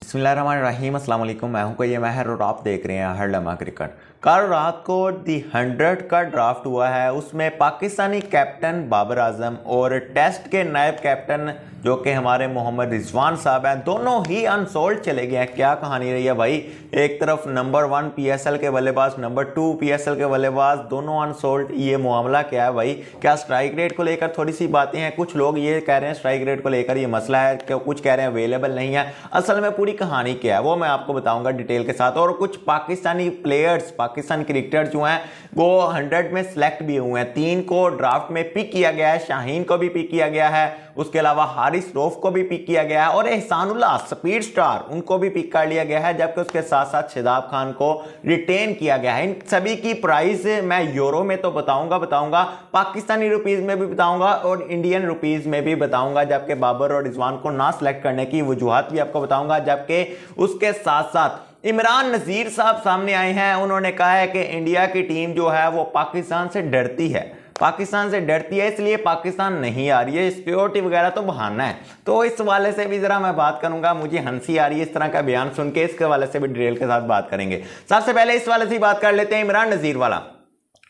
बिस्मिल्लाहिर्रहमानिर्रहीम, अस्सलाम वालेकुम। मैं हूं कोई महर और आप देख रहे हैं हर लम्हा क्रिकेट। कल रात को दी 100 का ड्राफ्ट हुआ है, उसमें पाकिस्तानी कैप्टन बाबर आजम और टेस्ट के नायब कैप्टन जो कि हमारे मोहम्मद रिजवान साहब हैं, दोनों ही अनसोल्ड चले गए हैं। क्या कहानी रही है भाई, एक तरफ नंबर 1 पीएसएल के बल्लेबाज, नंबर 2 पीएसएल के बल्लेबाज, दोनों अनसोल्ड। ये मामला क्या है भाई? क्या स्ट्राइक रेट को लेकर थोड़ी सी बातें हैं? कुछ लोग ये कह रहे हैं स्ट्राइक रेट को लेकर ये मसला है, कुछ कह रहे हैं अवेलेबल नहीं है। असल में पूरी कहानी क्या है वो मैं आपको बताऊंगा डिटेल के साथ। और कुछ पाकिस्तानी प्लेयर्स, पाकिस्तान क्रिकेटर जो हैं वो 100 में सिलेक्ट भी हुए हैं। 3 को ड्राफ्ट में पिक किया गया है, शाहीन को भी पिक किया गया है, उसके अलावा हारिस रऊफ को भी पिक किया गया है और एहसानुल्लाह स्पीड स्टार उनको भी पिक कर लिया गया है, जबकि उसके साथ साथ शादाब खान को रिटेन किया गया है। इन सभी की प्राइस मैं यूरो में तो बताऊंगा, पाकिस्तानी रुपीज में भी बताऊंगा और इंडियन रुपीज में भी बताऊंगा, जबकि बाबर और रिजवान को ना सिलेक्ट करने की वजूहत भी आपको बताऊंगा। जबकि उसके साथ साथ इमरान नजीर साहब सामने आए हैं, उन्होंने कहा है कि इंडिया की टीम जो है वो पाकिस्तान से डरती है, इसलिए पाकिस्तान नहीं आ रही है, सिक्योरिटी वगैरह तो बहाना है। तो इस वाले से भी जरा मैं बात करूंगा, मुझे हंसी आ रही है इस तरह का बयान सुन के, इसके वाले से भी डिटेल के साथ बात करेंगे। सबसे पहले इस वाले से बात कर लेते हैं इमरान नजीर वाला।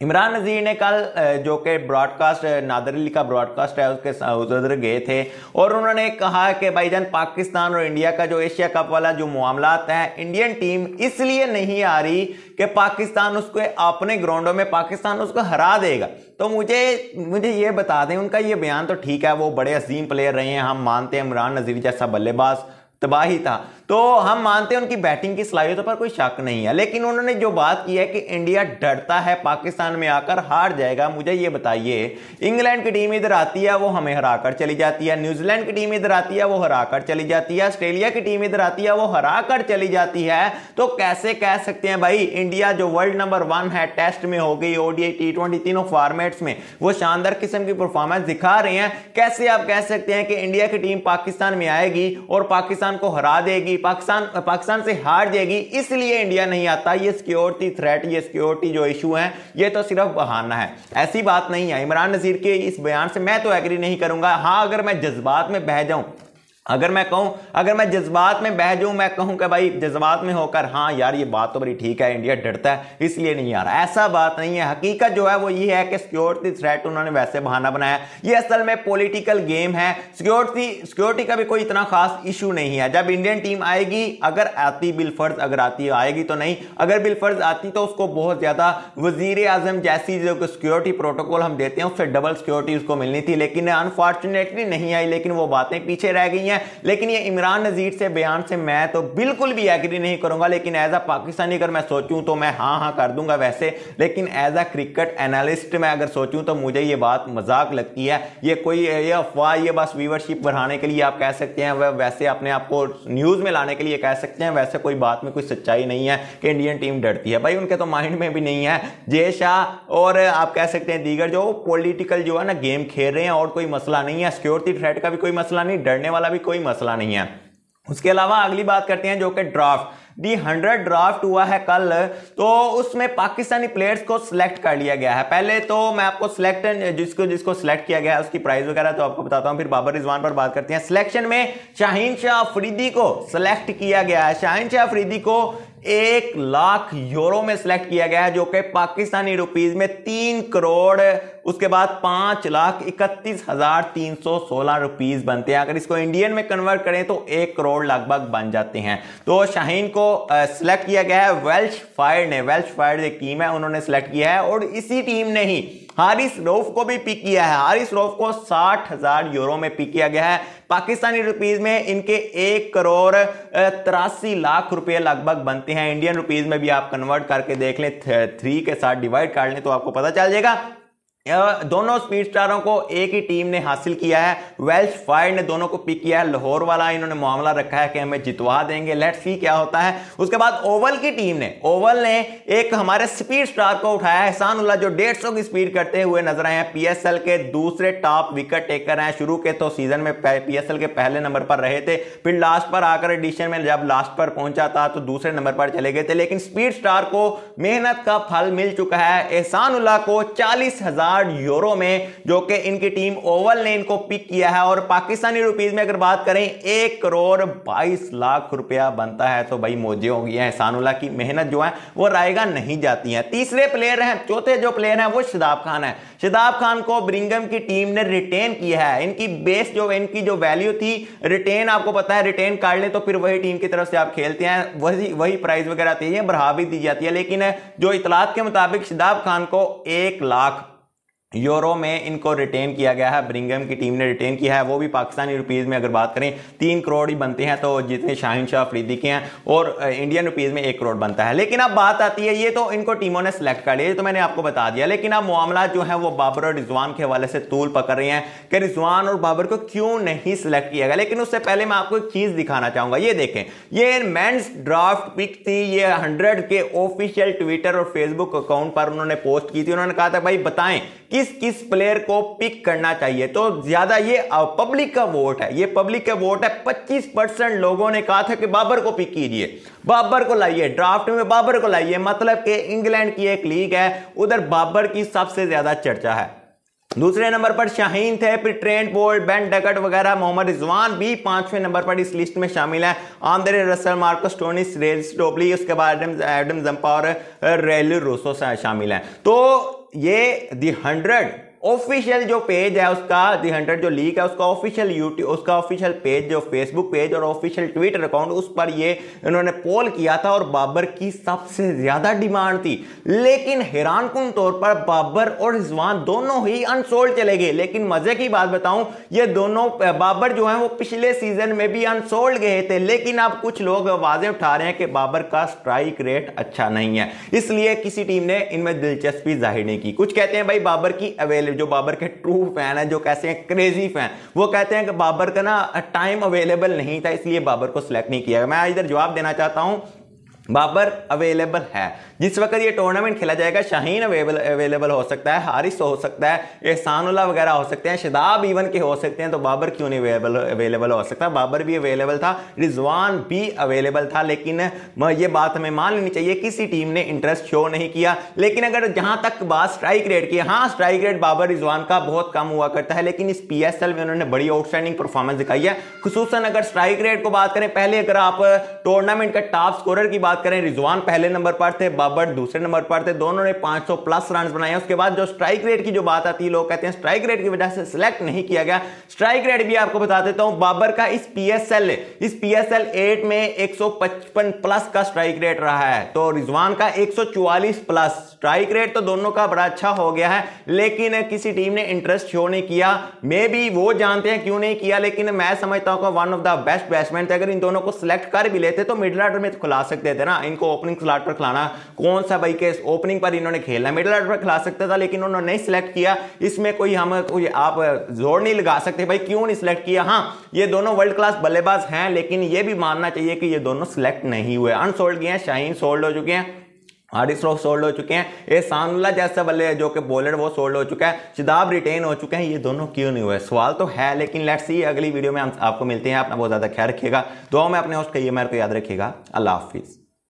इमरान नजीर ने कल जो कि ब्रॉडकास्ट नादर अली का ब्रॉडकास्ट है उसके उधर गए थे और उन्होंने कहा कि भाईजान पाकिस्तान और इंडिया का जो एशिया कप वाला जो मामलात है, इंडियन टीम इसलिए नहीं आ रही कि पाकिस्तान उसको अपने ग्राउंडों में पाकिस्तान उसको हरा देगा। तो मुझे ये बता दें, उनका ये बयान तो ठीक है, वो बड़े अजीम प्लेयर रहे हैं, हम मानते हैं इमरान नजीर जैसा बल्लेबाज तबाही था, तो हम मानते हैं उनकी बैटिंग की सलाहियतों पर कोई शक नहीं है। लेकिन उन्होंने जो बात की है कि इंडिया डरता है, पाकिस्तान में आकर हार जाएगा, मुझे ये बताइए, इंग्लैंड की टीम इधर आती है वो हमें हराकर चली जाती है, न्यूजीलैंड की टीम इधर आती है वो हराकर चली जाती है, ऑस्ट्रेलिया की टीम इधर आती है वो हराकर चली जाती है, तो कैसे कह सकते हैं भाई इंडिया जो वर्ल्ड नंबर 1 है, टेस्ट में हो गई, ओडीआई, टी20 तीनों फॉर्मेट्स में वो शानदार किस्म की परफॉर्मेंस दिखा रहे हैं, कैसे आप कह सकते हैं कि इंडिया की टीम पाकिस्तान में आएगी और पाकिस्तान को हरा देगी, पाकिस्तान से हार जाएगी, इसलिए इंडिया नहीं आता? ये सिक्योरिटी थ्रेट, ये सिक्योरिटी जो इशू है, ये तो सिर्फ बहाना है, ऐसी बात नहीं है। इमरान नजीर के इस बयान से मैं तो एग्री नहीं करूंगा। हां, अगर मैं जज्बात में बह जाऊं, अगर मैं जज्बात में बह जाऊं, मैं कहूं कि भाई जज्बात में होकर हाँ यार ये बात तो बड़ी ठीक है, इंडिया डरता है इसलिए नहीं आ रहा, ऐसा बात नहीं है। हकीकत जो है वो ये है कि सिक्योरिटी थ्रेट उन्होंने वैसे बहाना बनाया, ये असल में पॉलिटिकल गेम है। सिक्योरिटी का भी कोई इतना खास इशू नहीं है। जब इंडियन टीम आएगी, अगर आती बिलफर्ज, अगर आती आएगी तो नहीं, अगर बिलफर्ज आती तो उसको बहुत ज्यादा वजीर आजम जैसी जो सिक्योरिटी प्रोटोकॉल हम देते हैं उससे डबल सिक्योरिटी उसको मिलनी थी, लेकिन अनफॉर्चुनेटली नहीं आई, लेकिन वो बातें पीछे रह गई हैं। लेकिन ये इमरान नजीर से बयान से मैं तो बिल्कुल भी एग्री नहीं करूंगा। लेकिन एज अ पाकिस्तानी अगर मैं सोचूं तो मैं हाँ कर दूंगा वैसे, लेकिन एज अ क्रिकेट एनालिस्ट मैं अगर सोचूं तो मुझे ये बात मजाक लगती है। ये अफवाह, ये बस व्यूअरशिप बढ़ाने के लिए आप कह सकते हैं, वैसे अपने आप को न्यूज में लाने के लिए कह सकते हैं, वैसे कोई बात में कोई सच्चाई नहीं है कि इंडियन टीम डरती है। भाई उनके तो माइंड में भी नहीं है। जय शाह और आप कह सकते हैं दीगर जो पॉलिटिकल जो है ना गेम खेल रहे हैं, और कोई मसला नहीं है। सिक्योरिटी थ्रेट का भी कोई मसला नहीं, डरने वाला भी कोई मसला नहीं है। उसके अलावा अगली बात करते हैं जो कि ड्राफ्ट दी 100 ड्राफ्ट हुआ है कल, तो उसमें पाकिस्तानी प्लेयर्स को सिलेक्ट कर लिया गया है। पहले तो मैं आपको जिसको सिलेक्ट किया गया है उसकी प्राइस वगैरह तो आपको बताता हूं, फिर बाबर रिजवान पर बात करते हैं। सिलेक्शन में शाहीन शाह अफरीदी को सिलेक्ट किया गया है। शाहीन शाह अफरीदी को 1 लाख यूरो में सिलेक्ट किया गया है, जो कि पाकिस्तानी रुपीज में 3 करोड़, उसके बाद 5,31,316 रुपीज बनते हैं। अगर इसको इंडियन में कन्वर्ट करें तो 1 करोड़ लगभग बन जाते हैं। तो शाहीन को सिलेक्ट किया गया है वेल्श फायर एक टीम है, उन्होंने सिलेक्ट किया है। और इसी टीम ने ही हारिस रऊफ को भी पिक किया है। हारिस रऊफ को 60,000 यूरो में पिक किया गया है। पाकिस्तानी रुपीज में इनके 1 करोड़ 83 लाख रुपए लगभग बनते हैं। इंडियन रुपीज में भी आप कन्वर्ट करके देख लें, 3 के साथ डिवाइड कर लें तो आपको पता चल जाएगा। दोनों स्पीड स्टारों को एक ही टीम ने हासिल किया है। वेल्श फायर ने दोनों को पिक किया है। लाहौर वाला इन्होंने मामला रखा है कि हमें जितवा देंगे, लेट्स सी क्या होता है। उसके बाद ओवल की टीम ने एक हमारे स्पीड स्टार को उठाया है, एहसानुल्लाह, जो 150 की स्पीड करते हुए नजर आए हैं। पीएसएल के दूसरे टॉप विकेट टेकर हैं। शुरू के तो सीजन में पीएसएल के पहले नंबर पर रहे थे, फिर लास्ट पर आकर एडिशन में जब लास्ट पर पहुंचा था तो दूसरे नंबर पर चले गए थे। लेकिन स्पीड स्टार को मेहनत का फल मिल चुका है। एहसानुल्लाह को 40,000 मिलियन यूरो में, जो कि इनकी टीम ओवल ने इनको पिक किया है। और पाकिस्तानी रुपीज में अगर बात करें 1 करोड़ 22 लाख रुपया बनता है। तो भाई मौजे हो गई है, एहसानुल्लाह की मेहनत जो है वो रायगा नहीं जाती है। तीसरे प्लेयर हैं, चौथे जो प्लेयर हैं वो शादाब खान है। शादाब खान को ब्रिंघम की टीम ने रिटेन किया है। इनकी बेस जो इनकी जो वैल्यू थी, रिटेन आपको पता है, रिटेन कर ले तो फिर वही टीम की तरफ से आप खेलते हैं, वही प्राइस वगैरह आती है, बढ़ा भी दी जाती है। लेकिन जो इतलात के मुताबिक शादाब खान को 1 लाख यूरो में इनको रिटेन किया गया है, ब्रिंघम की टीम ने रिटेन किया है। वो भी पाकिस्तानी रुपीज में अगर बात करें 3 करोड़ ही बनते हैं, तो जितने शाहीन शाह अफरीदी के हैं, और इंडियन रुपीज में 1 करोड़ बनता है। लेकिन अब बात आती है, ये तो इनको टीमों ने सिलेक्ट कर लिया, तो मैंने आपको बता दिया। लेकिन अब मामला जो है वो बाबर और रिजवान के हवाले से तूल पकड़ रहे हैं कि रिजवान और बाबर को क्यों नहीं सिलेक्ट किया गया। लेकिन उससे पहले मैं आपको एक चीज दिखाना चाहूंगा। ये देखें, ये मेंस ड्राफ्ट पिक थी, ये 100 के ऑफिशियल ट्विटर और फेसबुक अकाउंट पर उन्होंने पोस्ट की थी। उन्होंने कहा था भाई बताएं किस किस प्लेयर को पिक करना चाहिए। तो ज्यादा ये पब्लिक का वोट है, ये पब्लिक का वोट है। 25% लोगों ने कहा था कि बाबर को पिक कीजिए, बाबर को लाइए, ड्राफ्ट में बाबर को लाइए। मतलब कि इंग्लैंड की एक लीग है, उधर बाबर की सबसे ज्यादा चर्चा है। दूसरे नंबर पर शाहीन थे, फिर ट्रेंट बोल्ट, बेन डकट वगैरह। मोहम्मद रिजवान भी 5वें नंबर पर इस लिस्ट में शामिल है। आंद्रे रसल, मार्कस टोनिस, रेस टोबली, उसके बाद एडम जंपा और रेली रूसो शामिल हैं। तो ये दी 100 ऑफिशियल जो पेज है उसका, दी 100 जो लीग है उसका ऑफिशियल यूट्यूब, उसका ऑफिशियल पेज जो फेसबुक पेज और ऑफिशियल ट्विटर अकाउंट, उस पर ये इन्होंने पोल किया था और बाबर की सबसे ज्यादा डिमांड थी। लेकिन हैरानकुन तौर पर बाबर और रिजवान दोनों ही अनसोल्ड चले गए। लेकिन मजे की बात बताऊं, ये दोनों, बाबर जो है वो पिछले सीजन में भी अनसोल्ड गए थे। लेकिन अब कुछ लोग आवाजें उठा रहे हैं कि बाबर का स्ट्राइक रेट अच्छा नहीं है, इसलिए किसी टीम ने इनमें दिलचस्पी जाहिर नहीं की। कुछ कहते हैं भाई बाबर की जो बाबर के ट्रू फैन है, जो कैसे हैं क्रेजी फैन, वो कहते हैं कि बाबर का ना टाइम अवेलेबल नहीं था, इसलिए बाबर को सिलेक्ट नहीं किया। मैं इधर जवाब देना चाहता हूं, बाबर अवेलेबल है। जिस वक्त ये टूर्नामेंट खेला जाएगा, शाहीन अवेलेबल हो सकता है, हारिस हो सकता है, एहसानुल्लाह वगैरह हो सकते हैं, शादाब इवन के हो सकते हैं। तो बाबर क्यों नहीं अवेलेबल हो सकता? बाबर भी अवेलेबल था, रिजवान भी अवेलेबल था। लेकिन ये बात हमें मान लेनी चाहिए, किसी टीम ने इंटरेस्ट शो नहीं किया। लेकिन अगर जहां तक बात स्ट्राइक रेट की, हाँ स्ट्राइक रेट बाबर रिजवान का बहुत कम हुआ करता है, लेकिन इस PSL में उन्होंने बड़ी आउटस्टैंडिंग परफॉर्मेंस दिखाई है। खुसूसन अगर स्ट्राइक रेट को बात करें, पहले अगर आप टूर्नामेंट का टॉप स्कोरर की बात करें, रिजवान पहले नंबर पर थे, बाबर दूसरे नंबर पर थे, दोनों ने 500 प्लस रन बनाए। उसके बाद जो स्ट्राइक रेट की जो बात आती है, लोग कहते हैं स्ट्राइक रेट की वजह से सिलेक्ट नहीं किया गया। स्ट्राइक रेट भी आपको बता देता हूं, बाबर का इस PSL 8 में 155 प्लस का स्ट्राइक रेट रहा है, तो रिजवान का 144 प्लस स्ट्राइक रेट। तो दोनों का बड़ा अच्छा हो गया है, लेकिन किसी टीम ने इंटरेस्ट शो नहीं किया। मे बी वो जानते हैं क्यों नहीं किया, लेकिन मैं समझता हूं कि one of the best batsman थे। अगर इन दोनों को सिलेक्ट कर भी लेते तो मिडिल ऑर्डर में तो खिला सकते थे ना। इनको ओपनिंग स्लॉट पर खिलाना, कौन सा भाई के ओपनिंग पर इन्होंने खेलना, मिडिल ऑर्डर पर खिला सकता था, लेकिन उन्होंने नहीं सिलेक्ट किया। इसमें कोई आप जोर नहीं लगा सकते भाई क्यों नहीं सिलेक्ट किया। हाँ, ये दोनों वर्ल्ड क्लास बल्लेबाज हैं, लेकिन ये भी मानना चाहिए कि ये दोनों सिलेक्ट नहीं हुए। अनसोल्ड गए हैं, शाहीन सोल्ड हो चुके हैं, हारिस रऊफ सोल्ड हो चुके हैं, एहसानुल्लाह जैसा बल्ले जो कि बॉलर वो सोल्ड हो चुका है, शादाब रिटेन हो चुके हैं। ये दोनों क्यों नहीं हुए, सवाल तो है। लेकिन लेट्स सी, अगली वीडियो में हम आपको मिलते हैं। अपना बहुत ज्यादा ख्याल रखिएगा, दुआ में अपने होस्ट कहिए, मेरे को याद रखिएगा। अल्लाह हाफिज।